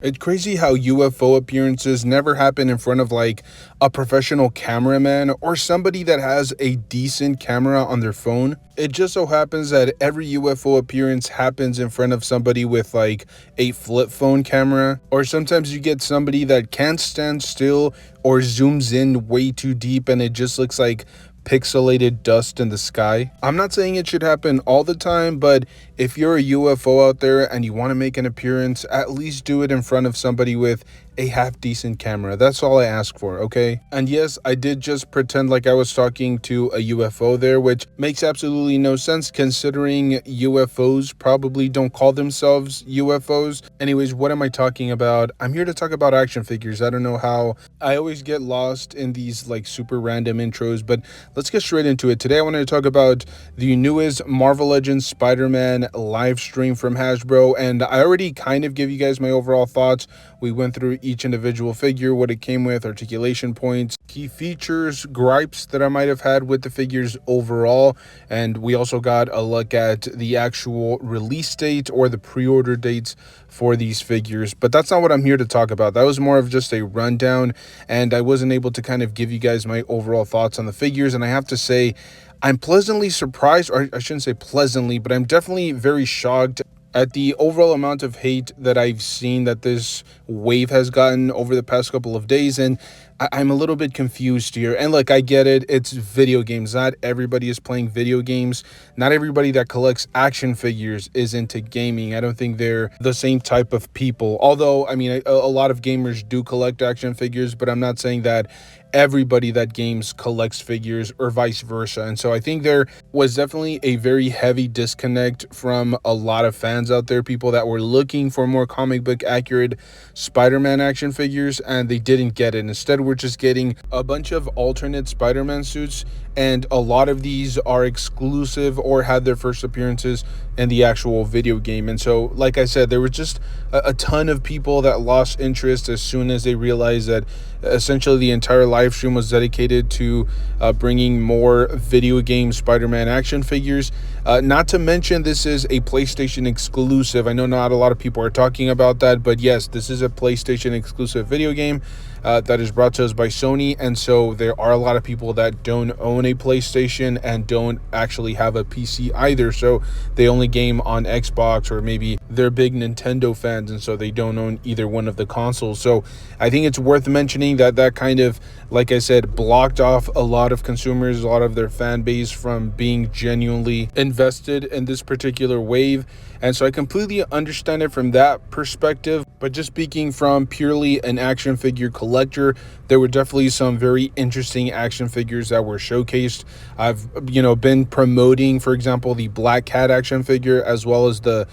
It's crazy how UFO appearances never happen in front of like a professional cameraman or somebody that has a decent camera on their phone. It just so happens that every UFO appearance happens in front of somebody with like a flip phone camera, or sometimes you get somebody that can't stand still or zooms in way too deep and it just looks like pixelated dust in the sky. I'm not saying it should happen all the time, but if you're a UFO out there and you want to make an appearance, at least do it in front of somebody with a half decent camera. That's all I ask for, okay? And yes, I did just pretend like I was talking to a UFO there, which makes absolutely no sense considering UFOs probably don't call themselves UFOs. Anyways, what am I talking about? I'm here to talk about action figures. I don't know how I always get lost in these like super random intros, but let's get straight into it. Today I wanted to talk about the newest Marvel Legends Spider-Man live stream from Hasbro, and I already kind of give you guys my overall thoughts. We went through each individual figure, what it came with, articulation points, key features, gripes that I might have had with the figures overall, and we also got a look at the actual release date or the pre-order dates for these figures. But that's not what I'm here to talk about. That was more of just a rundown, and I wasn't able to kind of give you guys my overall thoughts on the figures. And I have to say, I'm pleasantly surprised, or I shouldn't say pleasantly, but I'm definitely very shocked at the overall amount of hate that I've seen that this wave has gotten over the past couple of days. And I'm a little bit confused here. And look, I get it. It's video games. Not everybody is playing video games. Not everybody that collects action figures is into gaming. I don't think they're the same type of people. Although, I mean, a lot of gamers do collect action figures, but I'm not saying that everybody that games collects figures or vice versa. And so I think there was definitely a very heavy disconnect from a lot of fans out there, people that were looking for more comic book accurate Spider-Man action figures, and they didn't get it. Instead, we're just getting a bunch of alternate Spider-Man suits, and a lot of these are exclusive or had their first appearances in the actual video game. And so, like I said, there was just a ton of people that lost interest as soon as they realized that essentially the entire live stream was dedicated to bringing more video game Spider-Man action figures. Not to mention, this is a PlayStation exclusive. I know not a lot of people are talking about that, but yes, this is a PlayStation exclusive video game that is brought to us by Sony. And so there are a lot of people that don't own a PlayStation and don't actually have a PC either. So they only game on Xbox, or maybe they're big Nintendo fans and so they don't own either one of the consoles. So I think it's worth mentioning that kind of, like I said, blocked off a lot of consumers, a lot of their fan base from being genuinely invested in this particular wave. And so I completely understand it from that perspective. But just speaking from purely an action figure collector, there were definitely some very interesting action figures that were showcased. I've been promoting, for example, the Black Cat action figure, as well as the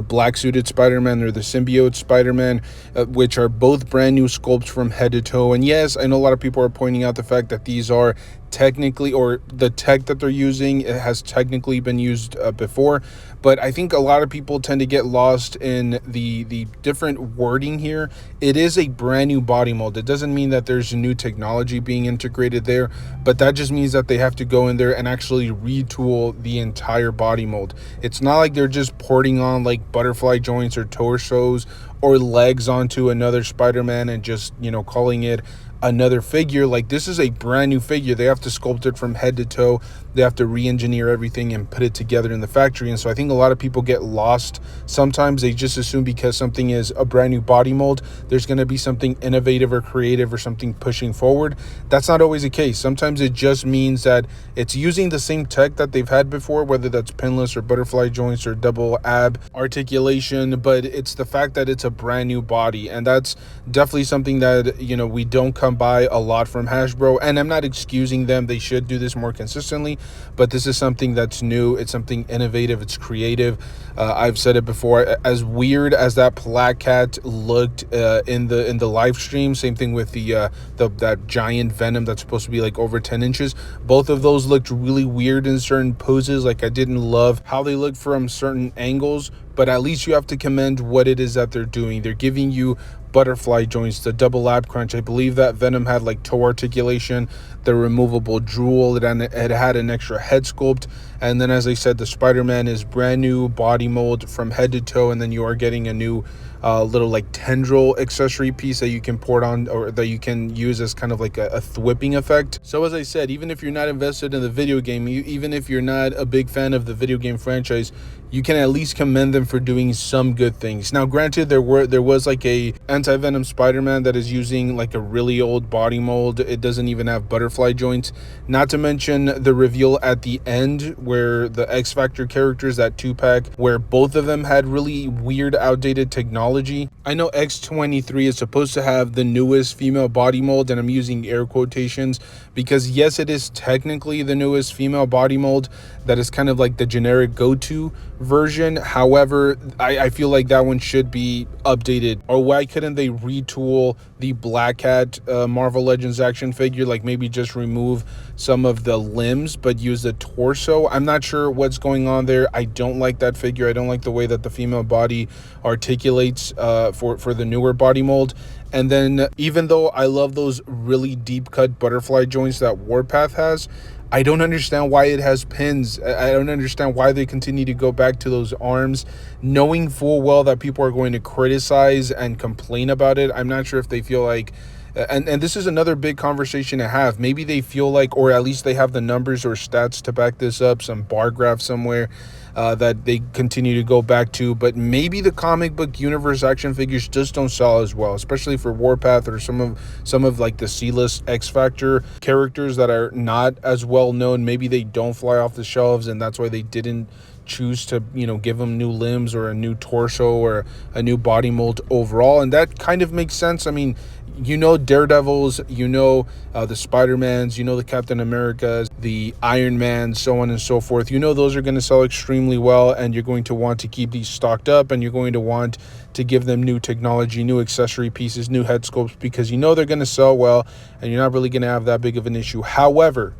black suited Spider-Man, or the symbiote Spider-Man, which are both brand new sculpts from head to toe. And yes, I know a lot of people are pointing out the fact that these are technically, or the tech that they're using, it has technically been used before, but I think a lot of people tend to get lost in the different wording here. It is a brand new body mold. It doesn't mean that there's new technology being integrated there, but that just means that they have to go in there and actually retool the entire body mold. It's not like they're just porting on like butterfly joints or torsos or legs onto another Spider-Man and just calling it another figure. Like, this is a brand new figure. They have to sculpt it from head to toe. They have to re-engineer everything and put it together in the factory. And so I think a lot of people get lost. Sometimes they just assume because something is a brand new body mold, there's going to be something innovative or creative or something pushing forward. That's not always the case. Sometimes it just means that it's using the same tech that they've had before, whether that's pinless or butterfly joints or double ab articulation, but it's the fact that it's a brand new body. And that's definitely something that we don't come by a lot from Hasbro, and I'm not excusing them. They should do this more consistently, but this is something that's new. It's something innovative. It's creative. I've said it before, as weird as that Black Cat looked in the live stream, same thing with that giant Venom that's supposed to be like over 10 inches. Both of those looked really weird in certain poses. Like, I didn't love how they looked from certain angles, but at least you have to commend what it is that they're doing. They're giving you butterfly joints, the double ab crunch. I believe that Venom had like toe articulation, the removable drool, it had an extra head sculpt, and then, as I said, the Spider-Man is brand new body mold from head to toe, and then you are getting a new little like tendril accessory piece that you can port on, or that you can use as kind of like a thwipping effect. So as I said, even if you're not invested in the video game, even if you're not a big fan of the video game franchise, you can at least commend them for doing some good things. Now, granted, there was like a anti-venom Spider-Man that is using like a really old body mold. It doesn't even have butterfly joints. Not to mention the reveal at the end where the X Factor characters, that 2-pack, where both of them had really weird, outdated technology. I know X-23 is supposed to have the newest female body mold, and I'm using air quotations because yes, it is technically the newest female body mold that is kind of like the generic go-to version. However, I feel like that one should be updated. Or why couldn't they retool the Black Cat Marvel Legends action figure? Like maybe just remove some of the limbs but use the torso. I'm not sure what's going on there. I don't like that figure. I don't like the way that the female body articulates for the newer body mold. And then even though I love those really deep cut butterfly joints that Warpath has, I don't understand why it has pins. I don't understand why they continue to go back to those arms, knowing full well that people are going to criticize and complain about it. I'm not sure if they feel like, and this is another big conversation to have. Maybe they feel like, or at least they have the numbers or stats to back this up, some bar graph somewhere that they continue to go back to. But maybe the comic book universe action figures just don't sell as well, especially for Warpath or some of like the C-list X Factor characters that are not as well known. Maybe they don't fly off the shelves, and that's why they didn't choose to, you know, give them new limbs or a new torso or a new body mold overall. And that kind of makes sense. I mean, you know, Daredevils, you know, the Spider-Mans, you know, the Captain Americas, the Iron Man, so on and so forth. You know, those are going to sell extremely well, and you're going to want to keep these stocked up, and you're going to want to give them new technology, new accessory pieces, new head sculpts, because you know they're going to sell well, and you're not really going to have that big of an issue. However,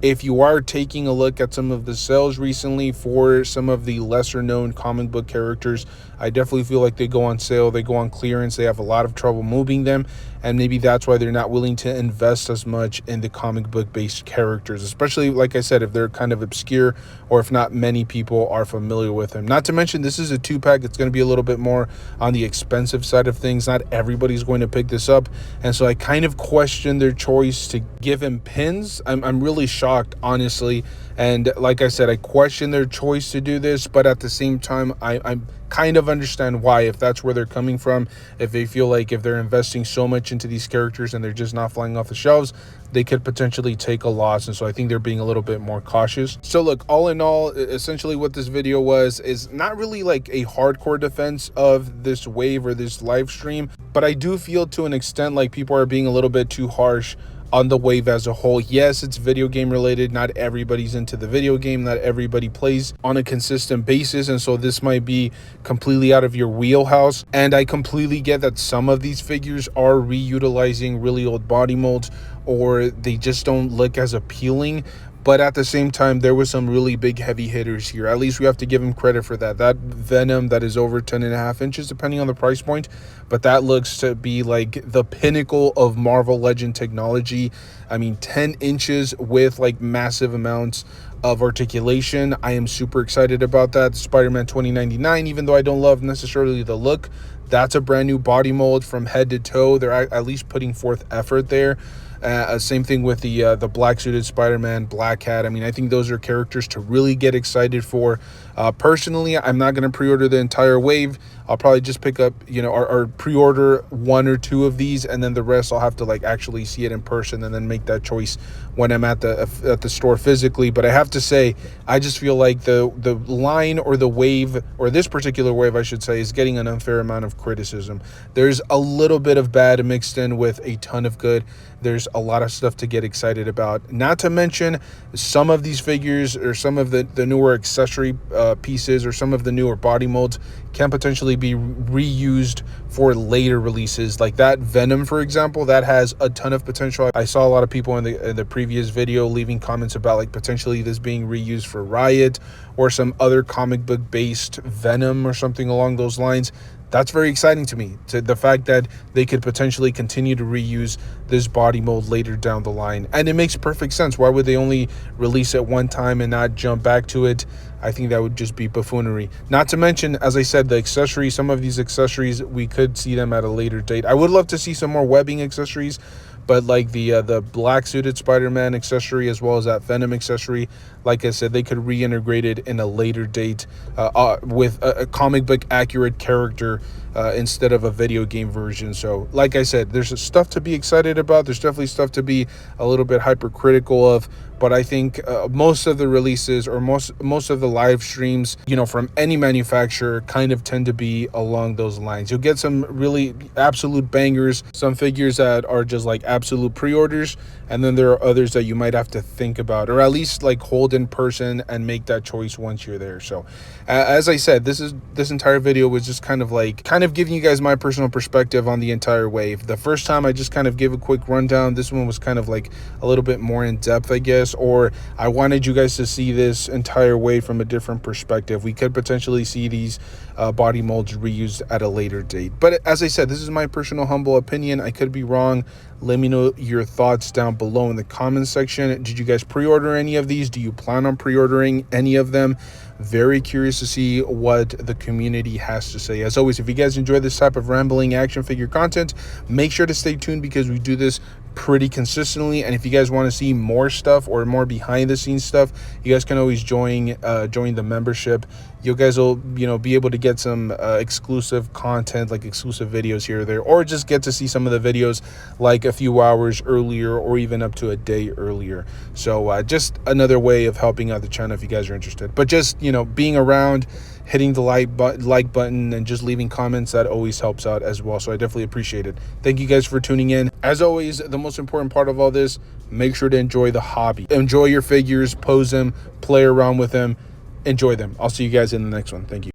if you are taking a look at some of the sales recently for some of the lesser known comic book characters, I definitely feel like they go on sale, they go on clearance, they have a lot of trouble moving them, and maybe that's why they're not willing to invest as much in the comic book based characters, especially, like I said, if they're kind of obscure or if not many people are familiar with them. Not to mention, this is a 2-pack. It's going to be a little bit more on the expensive side of things. Not everybody's going to pick this up, and so I kind of question their choice to give him pins. I'm really shocked, honestly, and like I said, I question their choice to do this, but at the same time, I'm kind of understand why, if that's where they're coming from. If they feel like if they're investing so much into these characters and they're just not flying off the shelves, they could potentially take a loss. And so I think they're being a little bit more cautious. So look, all in all, essentially what this video was is not really like a hardcore defense of this wave or this live stream, but I do feel to an extent like people are being a little bit too harsh on the wave as a whole. Yes, it's video game related. Not everybody's into the video game. Not everybody plays on a consistent basis. And so this might be completely out of your wheelhouse. And I completely get that some of these figures are reutilizing really old body molds, or they just don't look as appealing. But at the same time, there was some really big heavy hitters here. At least we have to give him credit for that. That Venom that is over 10.5 inches, depending on the price point. But that looks to be like the pinnacle of Marvel Legend technology. I mean, 10 inches with like massive amounts of articulation. I am super excited about that. Spider-Man 2099, even though I don't love necessarily the look, that's a brand new body mold from head to toe. They're at least putting forth effort there. Same thing with the black suited Spider-Man, Black Cat. I mean, I think those are characters to really get excited for. Personally, I'm not going to pre-order the entire wave. I'll probably just pick up, you know, or pre-order 1 or 2 of these, and then the rest I'll have to like actually see it in person and then make that choice when I'm at the store physically. But I have to say, I just feel like the line or the wave, or this particular wave I should say, is getting an unfair amount of criticism. There's a little bit of bad mixed in with a ton of good. There's a lot of stuff to get excited about. Not to mention, some of these figures or some of the newer accessory pieces or some of the newer body molds can potentially be reused for later releases. Like that Venom, for example, that has a ton of potential. I saw a lot of people in the previous video leaving comments about like potentially this being reused for Riot or some other comic book based Venom or something along those lines. that's very exciting to me, to the fact that they could potentially continue to reuse this body mold later down the line. And it makes perfect sense. Why would they only release it one time and not jump back to it? I think that would just be buffoonery. Not to mention, as I said, the accessories, some of these accessories, we could see them at a later date. I would love to see some more webbing accessories, but like the black suited Spider-Man accessory, as well as that Venom accessory, like I said, they could reintegrate it in a later date with a comic book accurate character instead of a video game version. So like I said, there's stuff to be excited about. There's definitely stuff to be a little bit hypercritical of, but I think most of the releases, or most of the live streams, you know, from any manufacturer kind of tend to be along those lines. You'll get some really absolute bangers, some figures that are just like absolute pre-orders, and then there are others that you might have to think about, or at least like hold in person and make that choice once you're there. So as I said, this entire video was just kind of giving you guys my personal perspective on the entire wave. The first time I just kind of gave a quick rundown. This one was kind of like a little bit more in depth, I guess, or I wanted you guys to see this entire wave from a different perspective. We could potentially see these body molds reused at a later date, but as I said, this is my personal humble opinion. I could be wrong. Let me know your thoughts down below in the comments section. Did you guys pre-order any of these? Do you plan on pre-ordering any of them? Very curious to see what the community has to say. As always, if you guys enjoy this type of rambling action figure content, make sure to stay tuned, because we do this pretty consistently. And if you guys want to see more stuff or more behind the scenes stuff, you guys can always join the membership. You guys will, you know, be able to get some exclusive content, like exclusive videos here or there, or just get to see some of the videos like a few hours earlier, or even up to a day earlier. So just another way of helping out the channel if you guys are interested. But just, you know, being around, hitting the like button, and just leaving comments, that always helps out as well. So I definitely appreciate it. Thank you guys for tuning in. As always, the most important part of all this, make sure to enjoy the hobby. Enjoy your figures, pose them, play around with them, enjoy them. I'll see you guys in the next one. Thank you.